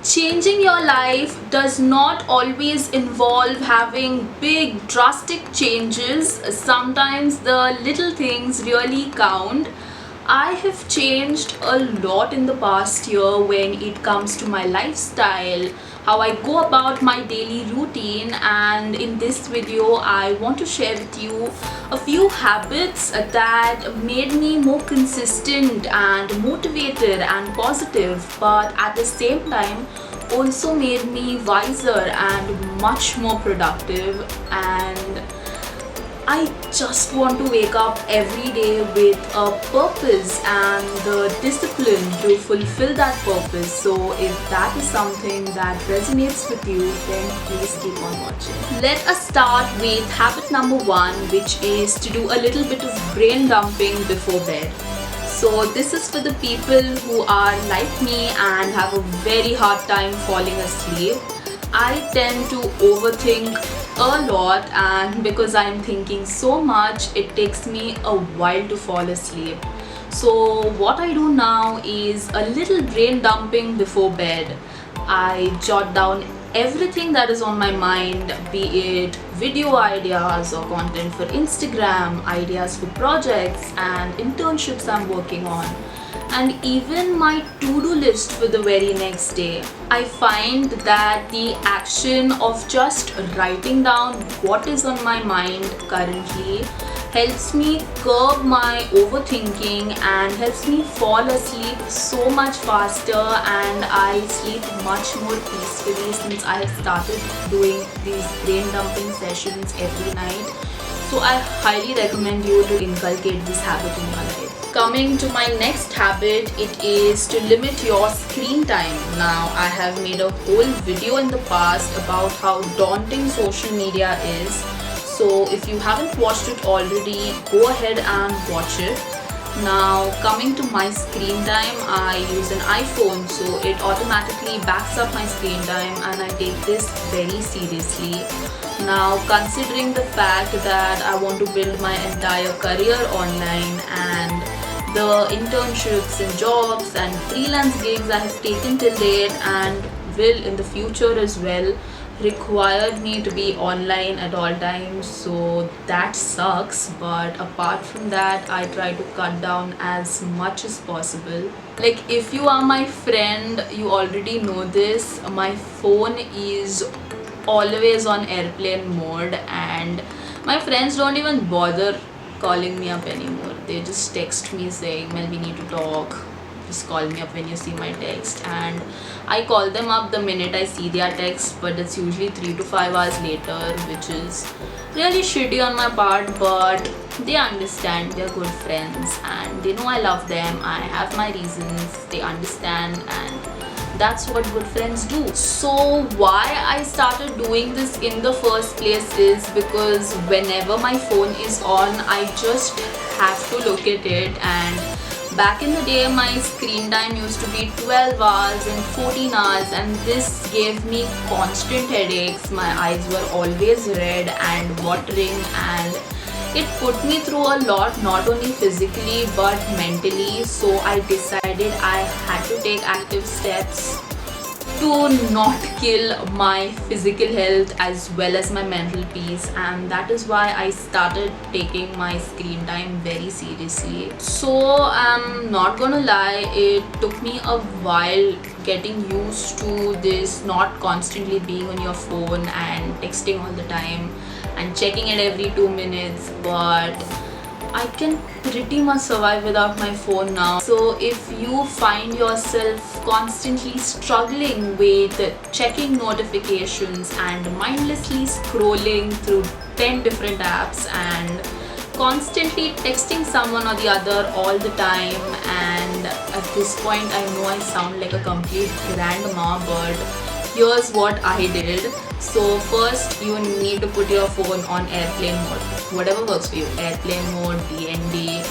Changing your life does not always involve having big drastic changes. Sometimes the little things really count. I have changed a lot in the past year when it comes to my lifestyle, how I go about my daily routine, and in this video I want to share with you a few habits that made me more consistent and motivated and positive, but at the same time also made me wiser and much more productive. And I just want to wake up every day with a purpose and the discipline to fulfill that purpose. So if that is something that resonates with you, then please keep on watching. Let us start with habit number 1, which is to do a little bit of brain dumping before bed. So this is for the people who are like me and have a very hard time falling asleep. I tend to overthink a lot, and because I'm thinking so much, it takes me a while to fall asleep. So what I do now is a little brain dumping before bed. I jot down everything that is on my mind, be it video ideas or content for Instagram, ideas for projects and internships I'm working on, and even my to-do list for the very next day. I find that the action of just writing down what is on my mind currently helps me curb my overthinking and helps me fall asleep so much faster, and I sleep much more peacefully since I have started doing these brain dumping sessions every night. So I highly recommend you to inculcate this habit in your life. Coming to my next habit, it is to limit your screen time. Now, I have made a whole video in the past about how daunting social media is. So if you haven't watched it already, go ahead and watch it. Now, coming to my screen time, I use an iPhone, so it automatically backs up my screen time, and I take this very seriously. Now, considering the fact that I want to build my entire career online, and the internships and jobs and freelance gigs I have taken till date and will in the future as well required me to be online at all times, so that sucks. But apart from that, I try to cut down as much as possible. Like, if you are my friend, you already know this, my phone is always on airplane mode, and my friends don't even bother calling me up anymore. They just text me saying, "Well, we need to talk, just call me up when you see my text." And I call them up the minute I see their text, but it's usually 3 to 5 hours later, which is really shitty on my part, but they understand. They're good friends and they know I love them. I have my reasons, they understand, and that's what good friends do. So why I started doing this in the first place is because whenever my phone is on, I just have to look at it. And back in the day, my screen time used to be 12 hours and 14 hours, and this gave me constant headaches. My eyes were always red and watering, and it put me through a lot, not only physically but mentally. So I decided I had to take active steps to not kill my physical health as well as my mental peace, and that is why I started taking my screen time very seriously. So I'm not gonna lie, it took me a while getting used to this, not constantly being on your phone and texting all the time and checking it every 2 minutes, but I can pretty much survive without my phone now. So if you find yourself constantly struggling with checking notifications and mindlessly scrolling through 10 different apps and constantly texting someone or the other all the time, and at this point I know I sound like a complete grandma, but here's what I did. So first, you need to put your phone on airplane mode, whatever works for you. Airplane mode, DND,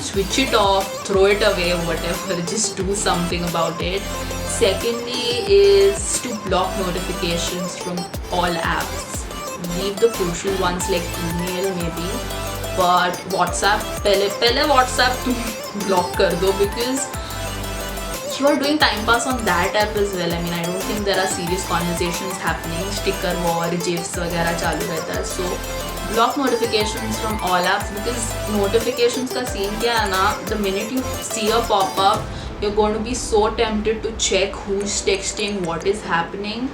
switch it off, throw it away, whatever, just do something about it. Secondly is to block notifications from all apps. Leave the crucial ones like email maybe, but WhatsApp, पहले WhatsApp तुम block कर दो, because you are doing time pass on that app as well, I mean, I don't think there are serious conversations happening. Sticker war, gifs वगैरह चालू रहता है. So block notifications from all apps, because notifications का scene क्या है ना, the minute you see a pop-up, you're going to be so tempted to check who's texting, what is happening.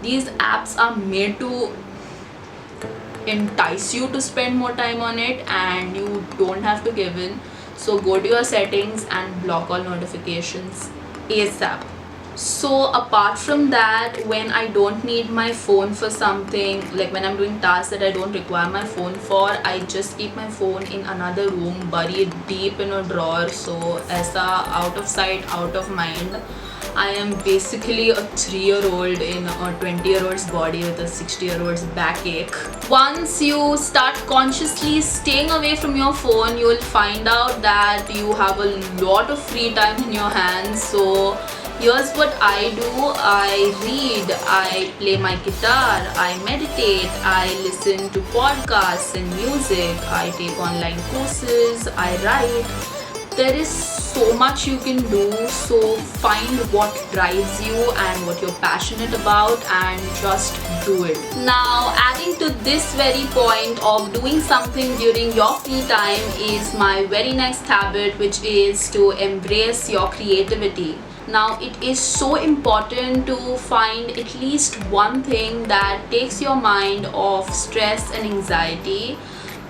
These apps are made to entice you to spend more time on it, and you don't have to give in. So go to your settings and block all notifications ASAP. So apart from that, when I don't need my phone for something, like when I'm doing tasks that I don't require my phone for, I just keep my phone in another room, buried deep in a drawer. So aisa, out of sight, out of mind. I am basically a 3-year-old in a 20-year-old's body with a 60-year-old's backache. Once you start consciously staying away from your phone, you will find out that you have a lot of free time in your hands. So here's what I do. I read, I play my guitar, I meditate, I listen to podcasts and music, I take online courses, I write. There is so much you can do, so find what drives you and what you're passionate about and just do it. Now, adding to this very point of doing something during your free time is my very next habit, which is to embrace your creativity. Now, it is so important to find at least one thing that takes your mind off stress and anxiety.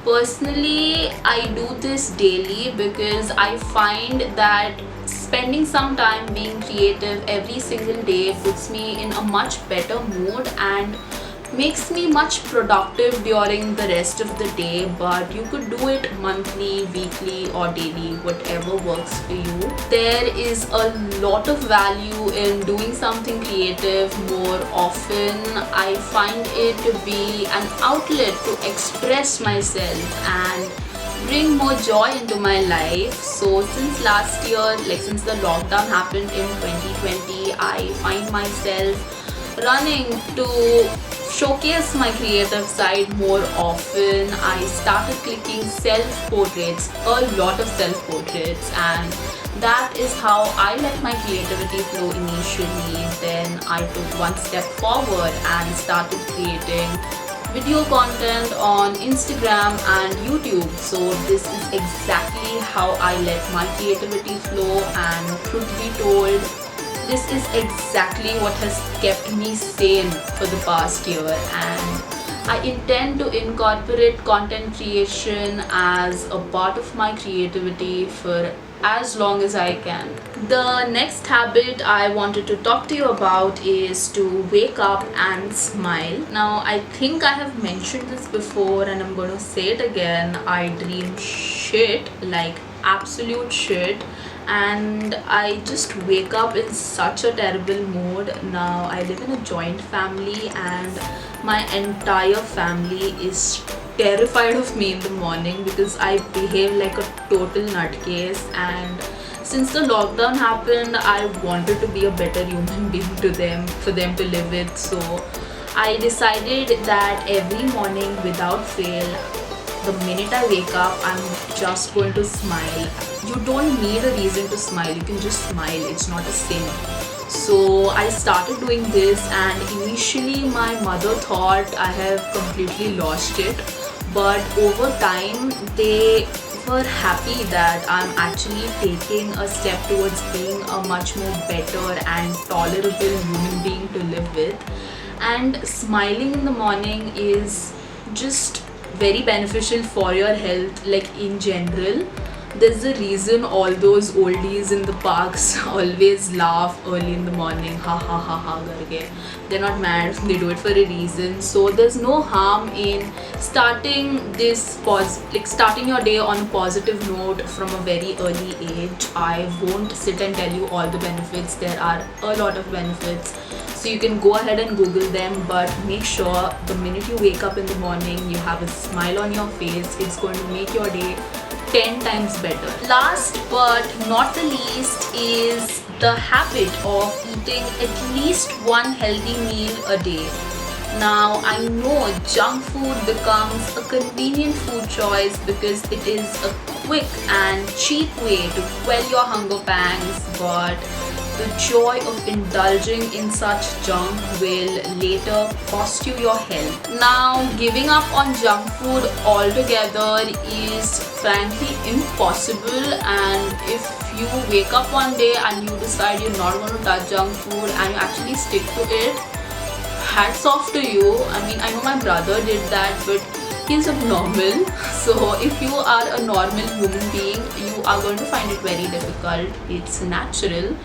Personally, I do this daily because I find that spending some time being creative every single day puts me in a much better mood and makes me much productive during the rest of the day. But you could do it monthly, weekly or daily, whatever works for you. There is a lot of value in doing something creative more often. I find it to be an outlet to express myself and bring more joy into my life. So since last year, like since the lockdown happened in 2020, I find myself running to showcase my creative side more often. I started clicking self-portraits, a lot of self-portraits, and that is how I let my creativity flow initially. Then I took one step forward and started creating video content on Instagram and YouTube. So this is exactly how I let my creativity flow, and truth be told, this is exactly what has kept me sane for the past year, and I intend to incorporate content creation as a part of my creativity for as long as I can. The next habit I wanted to talk to you about is to wake up and smile. Now, I think I have mentioned this before and I'm going to say it again. I dream shit, like absolute shit, and I just wake up in such a terrible mood. Now, I live in a joint family and my entire family is terrified of me in the morning because I behave like a total nutcase. And since the lockdown happened, I wanted to be a better human being to them, for them to live with. So I decided that every morning without fail, the minute I wake up, I'm just going to smile. You don't need a reason to smile, you can just smile, it's not a sin. So I started doing this, and initially my mother thought I have completely lost it, but over time they were happy that I'm actually taking a step towards being a much more better and tolerable human being to live with. And smiling in the morning is just very beneficial for your health, like in general. There's a reason all those oldies in the parks always laugh early in the morning, ha ha ha ha karke. They're not mad, they do it for a reason. So there's no harm in starting this starting your day on a positive note from a very early age. I won't sit and tell you all the benefits. There are a lot of benefits, so you can go ahead and Google them, but make sure the minute you wake up in the morning, you have a smile on your face. It's going to make your day 10 times better. Last but not the least is the habit of eating at least one healthy meal a day. Now, I know junk food becomes a convenient food choice because it is a quick and cheap way to quell your hunger pangs, but the joy of indulging in such junk will later cost you your health. Now, giving up on junk food altogether is frankly impossible, and if you wake up one day and you decide you're not going to touch junk food and you actually stick to it, hats off to you. I mean, I know my brother did that, but he's abnormal. So if you are a normal human being, you are going to find it very difficult. It's natural,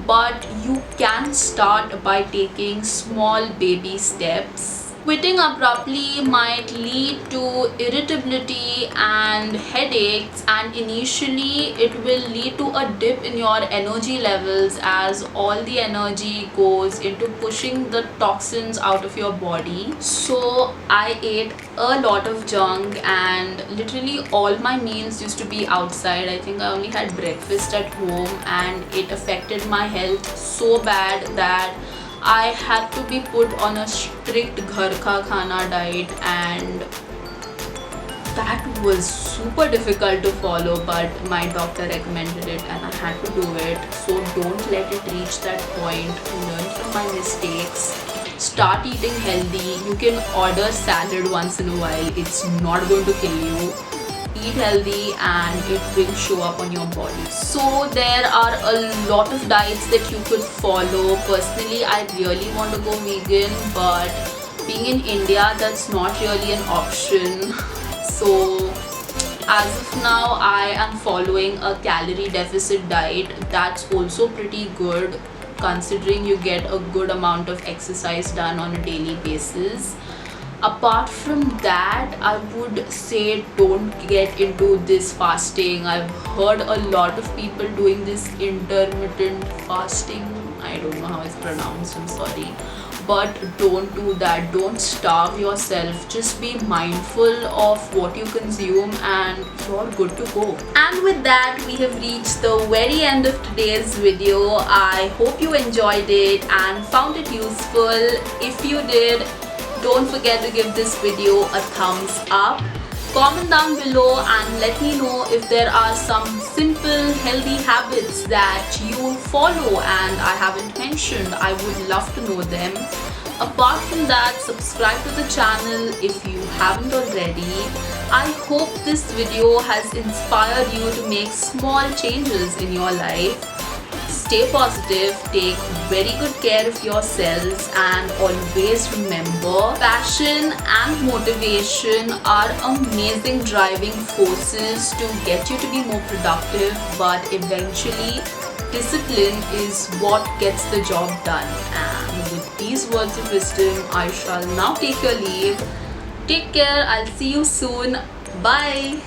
but you can start by taking small baby steps. Quitting abruptly might lead to irritability and headaches, and initially it will lead to a dip in your energy levels as all the energy goes into pushing the toxins out of your body. So I ate a lot of junk, and literally all my meals used to be outside. I think I only had breakfast at home, and it affected my health so bad that I had to be put on a strict ghar ka khana diet, and that was super difficult to follow, but my doctor recommended it and I had to do it. So don't let it reach that point. Learn from my mistakes. Start eating healthy. You can order salad once in a while. It's not going to kill you. Eat healthy and it will show up on your body. So there are a lot of diets that you could follow. Personally, I really want to go vegan, but being in India, that's not really an option. So as of now, I am following a calorie deficit diet. That's also pretty good considering you get a good amount of exercise done on a daily basis. Apart from that, I would say don't get into this fasting. I've heard a lot of people doing this intermittent fasting. I don't know how it's pronounced, I'm sorry. But don't do that. Don't starve yourself. Just be mindful of what you consume and you're good to go. And with that, we have reached the very end of today's video. I hope you enjoyed it and found it useful. If you did, don't forget to give this video a thumbs up. Comment down below and let me know if there are some simple healthy habits that you follow and I haven't mentioned. I would love to know them. Apart from that, subscribe to the channel if you haven't already. I hope this video has inspired you to make small changes in your life. Stay positive, take very good care of yourselves, and always remember, passion and motivation are amazing driving forces to get you to be more productive, but eventually discipline is what gets the job done. And with these words of wisdom, I shall now take your leave. Take care, I'll see you soon. Bye.